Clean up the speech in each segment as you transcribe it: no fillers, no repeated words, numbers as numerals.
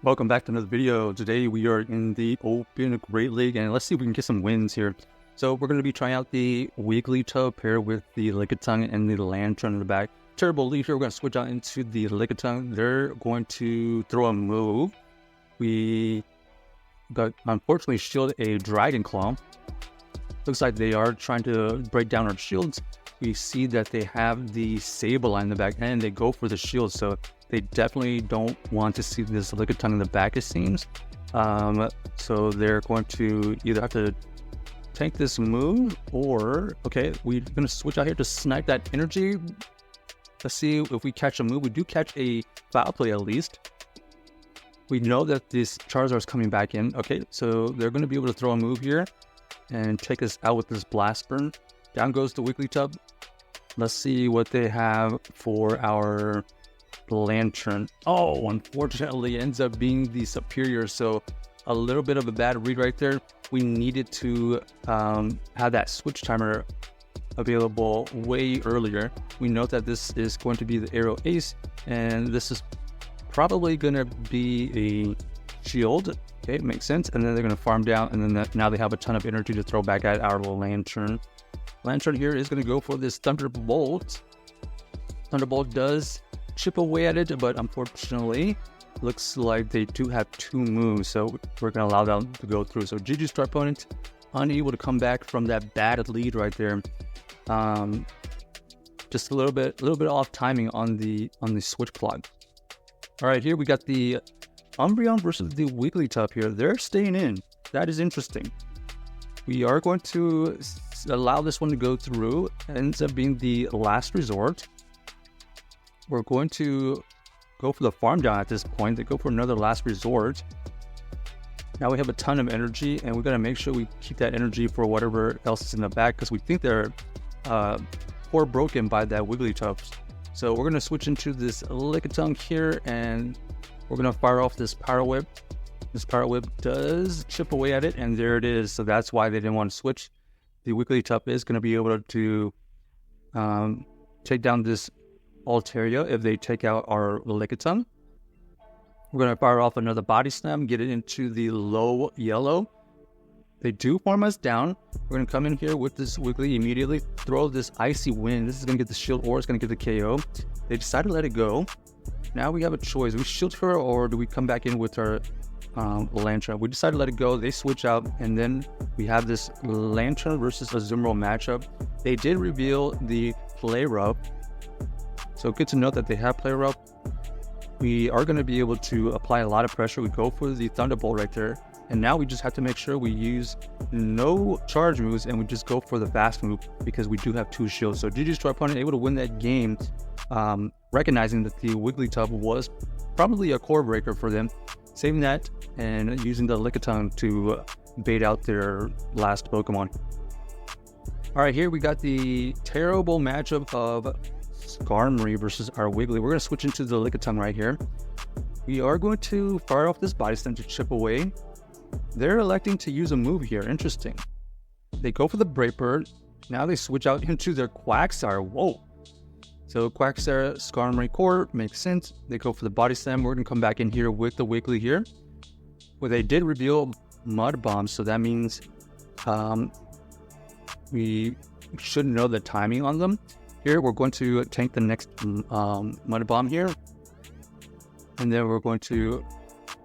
Welcome back to another video. Today we are in the Open Great League, and let's see if we can get some wins here. So we're going to be trying out the Wigglytuff paired with the Lickitung and the Lanturn in the back. Terrible lead here. We're going to switch out into the Lickitung. They're going to throw a move. We got, unfortunately, shield a Dragon Claw. Looks like they are trying to break down our shields. We see that they have the Sableye in the back, and they go for the shield. So they definitely don't want to see this Lickitung in the back, it seems. So they're going to either have to tank this move or, okay, we're going to switch out here to snipe that energy. Let's see if we catch a move. We do catch a foul play at least. We know that this Charizard is coming back in. Okay, so they're going to be able to throw a move here and take us out with this Blast Burn. Down goes the Wigglytuff. Let's see what they have for our Lanturn. Oh, unfortunately, it ends up being the superior. So a little bit of a bad read right there. We needed to have that switch timer available way earlier. We know that this is going to be the Aero Ace, and this is probably going to be a shield. Okay, it makes sense. And then they're going to farm down, and then now they have a ton of energy to throw back at our Lanturn. Lanturn here is going to go for this Thunderbolt. Thunderbolt does chip away at it, but unfortunately, looks like they do have two moves, so we're going to allow them to go through. So GG's to our opponent, unable to come back from that bad lead right there. Just a little bit off timing on the switch clock. All right, here we got the Umbreon versus the Wigglytuff here. They're staying in. That is interesting. We are going to allow this one to go through. It ends up being the last resort. We're going to go for the farm down at this point. They go for another last resort. Now we have a ton of energy, and we're going to make sure we keep that energy for whatever else is in the back, because we think they're core broken by that Wigglytuff. So we're going to switch into this Lickitung here, and we're going to fire off this Power Whip. This Power Whip does chip away at it, and there it is. So that's why they didn't want to switch. The Wigglytuff is going to be able to take down this Altaria if they take out our Lickitung. We're going to fire off another Body Slam, get it into the low yellow. They do farm us down. We're going to come in here with this Wiggly, immediately throw this Icy Wind. This is going to get the shield, or it's going to get the KO. They decided to let it go. Now we have a choice. We shield her, or do we come back in with our Lanturn? We decided to let it go. They switch out, and then we have this Lanturn versus Azumarill matchup. They did reveal the Play Rough, so good to note that they have Play Rough. We are going to be able to apply a lot of pressure. We go for the Thunderbolt right there, and now we just have to make sure we use no charge moves, and we just go for the fast move because we do have two shields. So GG's to our opponent, able to win that game, recognizing that the Wigglytuff was probably a core breaker for them, saving that and using the Lickitung to bait out their last Pokemon. All right, here we got the terrible matchup of Skarmory versus our Wiggly. We're going to switch into the Lickitung right here. We are going to fire off this Body Slam to chip away. They're electing to use a move here. Interesting. They go for the Brave Bird. Now they switch out into their Quagsire. Whoa. So Quagsire, Skarmory core, makes sense. They go for the Body Slam. We're going to come back in here with the Wiggly here. Well, they did reveal Mud Bomb, so that means we should know the timing on them. Here, we're going to tank the next Mud Bomb here. And then we're going to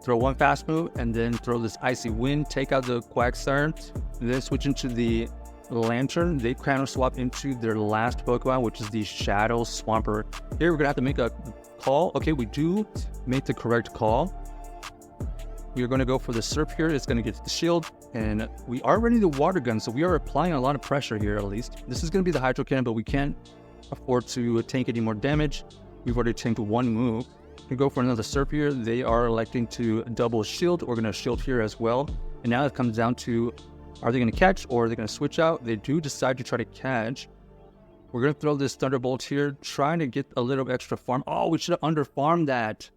throw one fast move, and then throw this Icy Wind, take out the Quagsire, and then switch into the Lanturn. They counter swap into their last Pokemon, which is the Shadow Swampert. Here, we're going to have to make a call. Okay, we do make the correct call. We're going to go for the Surf here. It's going to get the shield, and we are running the Water Gun, so we are applying a lot of pressure here at least. This is going to be the Hydro Cannon, but we can't afford to tank any more damage. We've already tanked one move. We go for another Surf here. They are electing to double shield. We're going to shield here as well. And now it comes down to, are they going to catch or are they going to switch out? They do decide to try to catch. We're going to throw this Thunderbolt here, trying to get a little extra farm. Oh, we should have under-farmed that.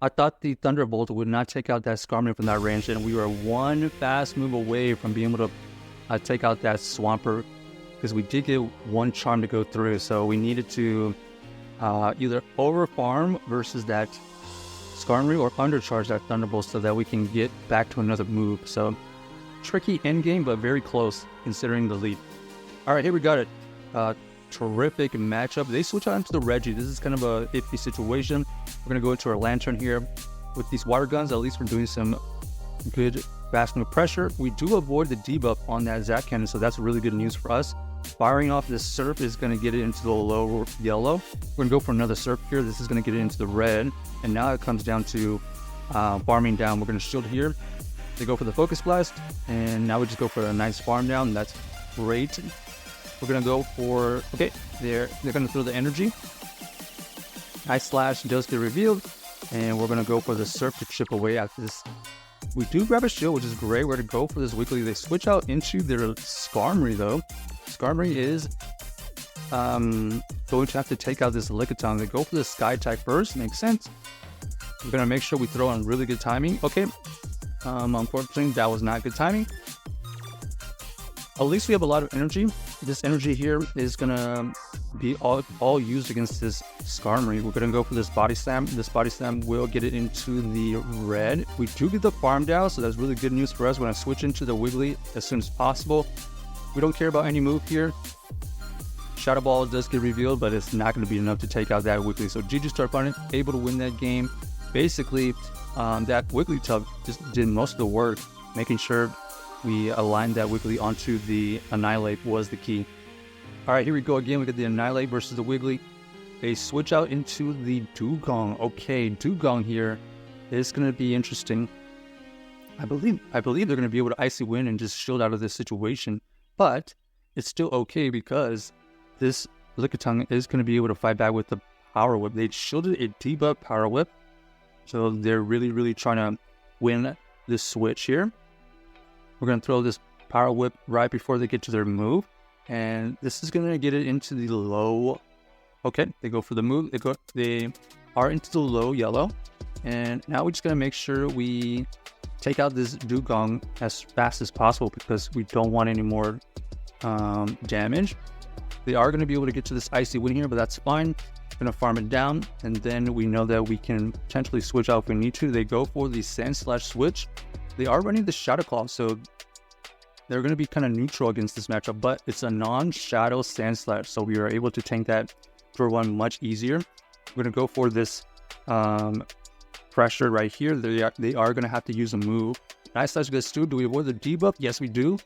I thought the Thunderbolt would not take out that Skarmory from that range, and we were one fast move away from being able to take out that Swampert, because we did get one charm to go through, so we needed to either over farm versus that Skarmory or undercharge that Thunderbolt so that we can get back to another move. So tricky endgame, but very close considering the lead. All right, here we got it. Terrific matchup. They switch out into the Reggie. This is kind of a iffy situation. We're going to go into our Lantern here. With these water guns, at least we're doing some good fast move pressure. We do avoid the debuff on that Zap Cannon, so that's really good news for us. Firing off this Surf is going to get it into the low yellow. We're going to go for another Surf here. This is going to get it into the red. And now it comes down to farming down. We're going to shield here. They go for the Focus Blast. And now we just go for a nice farm down. That's great. We're going to go for... Okay, they're going to throw the energy. Ice Slash does get revealed. And we're going to go for the Surf to chip away after this. We do grab a shield, which is great. We're going to go for this Wiggly. They switch out into their Skarmory, though. Skarmory is going to have to take out this Lickitung. They go for the Sky type first. Makes sense. We're going to make sure we throw on really good timing. Okay. Unfortunately, that was not good timing. At least we have a lot of energy. This energy here is going to be all used against this Skarmory. We're going to go for this Body Slam. This Body Slam will get it into the red. We do get the farm down, so that's really good news for us. We're going to switch into the Wiggly as soon as possible. We don't care about any move here. Shadow Ball does get revealed, but it's not going to be enough to take out that Wiggly. So GG Star Opponent able to win that game. Basically, that Wigglytuff just did most of the work, making sure we aligned that Wiggly onto the Annihilate was the key. All right, here we go again. We get the Annihilate versus the Wiggly. They switch out into the Dugong. Okay, Dugong here is going to be interesting. I believe they're going to be able to Icy Wind and just shield out of this situation. But it's still okay because this Lickitung is going to be able to fight back with the Power Whip. They shielded a debuff Power Whip. So they're really trying to win this switch here. We're going to throw this Power Whip right before they get to their move. And this is going to get it into the low. Okay, they go for the move. They are into the low yellow. And now we're just going to make sure we take out this Dugong as fast as possible because we don't want any more damage. They are going to be able to get to this Icy Wind here, but that's fine. Going to farm it down, and then we know that we can potentially switch out if we need to. They go for the Sand Slash switch. They are running the Shadow Claw, so they're going to be kind of neutral against this matchup, but it's a non-Shadow Sand Slash, so we are able to tank that for one much easier. We're going to go for this pressure right here. They are going to have to use a move. Nice Slash gets through. Do we avoid the debuff? Yes, we do.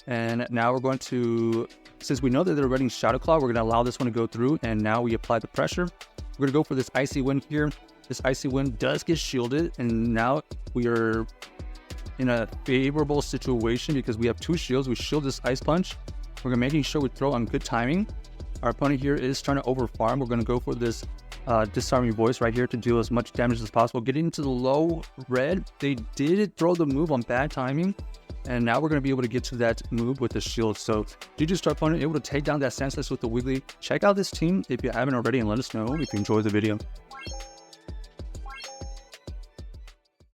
And now we're going to, since we know that they're running Shadow Claw, we're going to allow this one to go through, and now we apply the pressure. We're going to go for this Icy Wind here. This Icy Wind does get shielded, and now we are in a favorable situation because we have two shields. We shield this Ice Punch. We're making sure we throw on good timing. Our opponent here is trying to overfarm. We're going to go for this Disarming Voice right here to deal as much damage as possible. Getting into the low red. They did throw the move on bad timing. And now we're going to be able to get to that move with the shield. So GG Star Opponent able to take down that Sand Slash with the Wiggly. Check out this team if you haven't already and let us know if you enjoyed the video.